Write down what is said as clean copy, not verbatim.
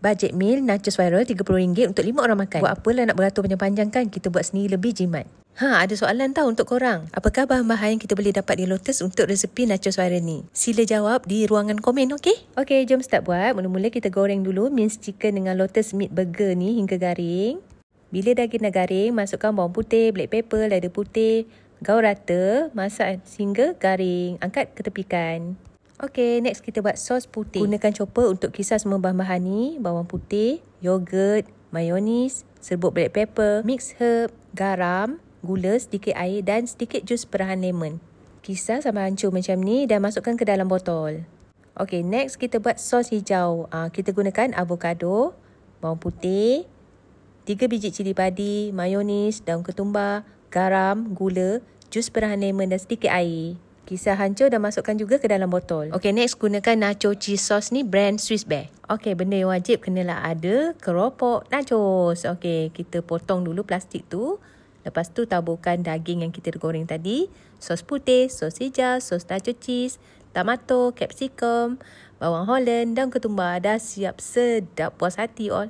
Budget meal nachos viral RM30 untuk 5 orang makan. Buat apalah nak beratur panjang-panjang kan? Kita buat sendiri lebih jimat. Ada soalan tau untuk korang. Apakah bahan-bahan yang kita boleh dapat di Lotus untuk resepi nachos viral ni? Sila jawab di ruangan komen, okey? Okey, jom start buat. Mula-mula kita goreng dulu minced chicken dengan Lotus meat burger ni hingga garing. Bila daging dah garing, masukkan bawang putih, black pepper, lada putih. Gaul rata, masak hingga garing. Angkat ketepikan. Okey, next kita buat sos putih. Gunakan chopper untuk kisar semua bahan-bahan ni. Bawang putih, yogurt, mayonis, serbuk black pepper, mixed herb, garam, gula, sedikit air dan sedikit jus perahan lemon. Kisar sampai hancur macam ni dan masukkan ke dalam botol. Okey, next kita buat sos hijau. Kita gunakan avocado, bawang putih, 3 biji cili padi, mayonis, daun ketumbar, garam, gula, jus perahan lemon dan sedikit air. Kisar hancur dan masukkan juga ke dalam botol. Okey, next gunakan nacho cheese sauce ni brand Swiss Bear. Okey, benda yang wajib kenalah ada keropok nachos. Okey, kita potong dulu plastik tu. Lepas tu taburkan daging yang kita goreng tadi, sos putih, sos hijau, sos nacho cheese, tomato, capsicum, bawang holland, daun ketumbar. Dah siap sedap puas hati all.